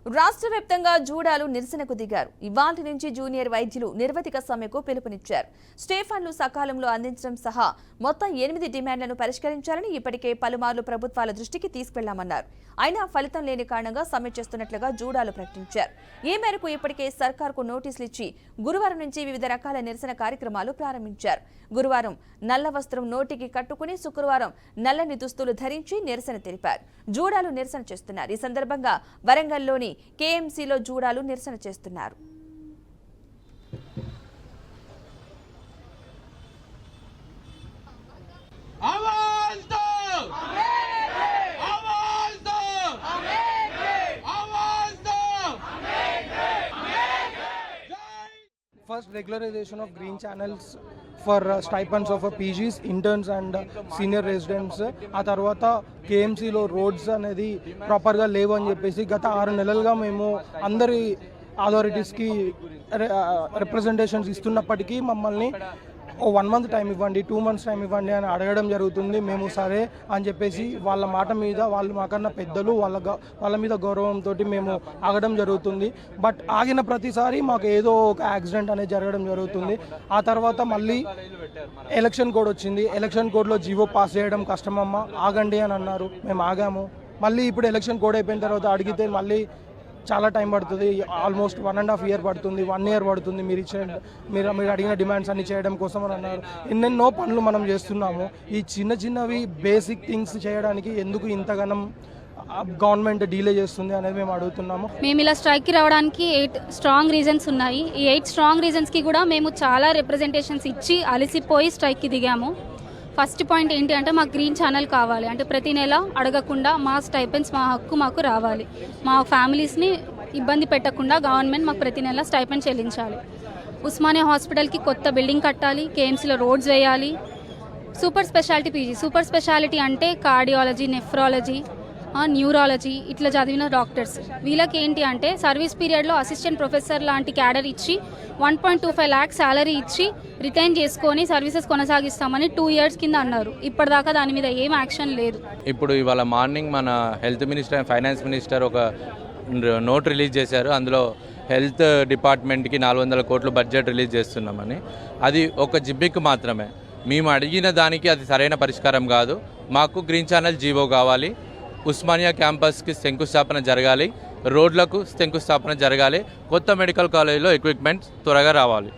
రాష్ట్ర వ్యాప్తంగా జూడాలు నిరసనకు దిగారు. ఇవాల్టి నుంచి జూనియర్ వైద్యులు నిర్వధిక సమ్మెకు పిలుపునిచ్చారు. స్టేఫన్లు సకాలంలో అందించడం సహా మొత్తం 8 డిమాండ్లను పరిష్కరించాలని ఇప్పటికే పలుమార్లు ప్రభుత్వాల దృష్టికి తీసుకెళ్లామన్నారు. అయినా ఫలితం లేని కారణంగా సమ్మె చేస్తున్నట్లుగా జూడాలు ప్రకటించారు. ఈ మేరకు ఇప్పటికే సర్కార్కు నోటీసులు ఇచ్చి గురువారం నుంచి వివిధ రకాల నిరసన కార్యక్రమాలు ప్రారంభించారు. గురువారం నల్ల వస్త్రం నోటికి కట్టుకుని శుక్రవారం నల్లని దుస్తులు ధరించి నిరసన తెలిపారు. జూడాలు నిరసన చేస్తున్నారు. ఈ సందర్భంగా వరంగల్లోని కేఎంసీలో జూడాలు నిరసన చేస్తున్నారు. First, regularization of green channels for stipends of PGs, interns and senior residents. ఆ తర్వాత కేఎంసీలో రోడ్స్ అనేది ప్రాపర్గా లేవు అని చెప్పేసి గత 6 నెలలుగా మేము అందరి అథారిటీస్కి రిప్రజెంటేషన్స్ ఇస్తున్నప్పటికీ మమ్మల్ని 1 మంత్ టైం ఇవ్వండి, 2 మంత్స్ టైం ఇవ్వండి అని అడగడం జరుగుతుంది. మేము సరే అని చెప్పేసి వాళ్ళ మాట మీద, వాళ్ళు మాకన్నా పెద్దలు, వాళ్ళ మీద గౌరవంతో మేము ఆగడం జరుగుతుంది. బట్ ఆగిన ప్రతిసారి మాకు ఏదో ఒక యాక్సిడెంట్ అనేది జరగడం జరుగుతుంది. ఆ తర్వాత మళ్ళీ ఎలక్షన్ కోడ్ వచ్చింది. ఎలక్షన్ కోడ్లో జీవో పాస్ చేయడం కష్టమమ్మా, ఆగండి అని అన్నారు. మేము ఆగాము. మళ్ళీ ఇప్పుడు ఎలక్షన్ కోడ్ అయిపోయిన తర్వాత అడిగితే మళ్ళీ చాలా టైం పడుతుంది. ఆల్మోస్ట్ 1.5 ఇయర్ పడుతుంది, 1 ఇయర్ పడుతుంది మీరు అడిగిన డిమాండ్స్ అన్ని చేయడం కోసం అని అన్నారు. ఎన్నెన్నో పనులు మనం చేస్తున్నాము. ఈ చిన్నవి బేసిక్ థింగ్స్ చేయడానికి ఎందుకు ఇంతగానం గవర్నమెంట్ డీలే చేస్తుంది అనేది మేము అడుగుతున్నాము. మేము ఇలా స్ట్రైక్కి రావడానికి 8 స్ట్రాంగ్ రీజన్స్ ఉన్నాయి. ఈ 8 స్ట్రాంగ్ రీజన్స్కి కూడా మేము చాలా రిప్రజెంటేషన్స్ ఇచ్చి అలసిపోయి స్ట్రైక్కి దిగాము. ఫస్ట్ పాయింట్ ఏంటి అంటే మాకు గ్రీన్ ఛానల్ కావాలి. అంటే ప్రతి నెల అడగకుండా మా స్టైపెండ్స్ మా హక్కు మాకు రావాలి. మా ఫ్యామిలీస్ని ఇబ్బంది పెట్టకుండా గవర్నమెంట్ మాకు ప్రతి నెల స్టైపెండ్ చెల్లించాలి. ఉస్మానియా హాస్పిటల్కి కొత్త బిల్డింగ్ కట్టాలి, కేఎంసీలో రోడ్స్ వేయాలి. Super speciality PG, super speciality అంటే కార్డియాలజీ, నెఫ్రాలజీ, న్యూరాలజీ ఇట్లా చదివిన డాక్టర్స్. వీళ్ళకి ఏంటి అంటే సర్వీస్ పీరియడ్లో అసిస్టెంట్ ప్రొఫెసర్ లాంటి క్యాడర్ ఇచ్చి 1.25 lakhs శాలరీ ఇచ్చి రిటైన్ చేసుకొని సర్వీసెస్ కొనసాగిస్తామని 2 years కింద అన్నారు. ఇప్పటిదాకా దాని మీద ఏం యాక్షన్ లేదు. ఇప్పుడు ఇవాళ మార్నింగ్ మన health minister and finance minister ఒక నోట్ రిలీజ్ చేశారు. అందులో హెల్త్ డిపార్ట్మెంట్కి 400 కోట్లు బడ్జెట్ రిలీజ్ చేస్తున్నామని. అది ఒక జిబ్బికి మాత్రమే. మేము అడిగిన దానికి అది సరైన పరిష్కారం కాదు. మాకు గ్రీన్ ఛానల్ జీవో కావాలి. ఉస్మానియా క్యాంపస్కి శంకుస్థాపన జరగాలి, రోడ్లకు శంకుస్థాపన జరగాలి, కొత్త మెడికల్ కాలేజీలో ఎక్విప్మెంట్స్ త్వరగా రావాలి.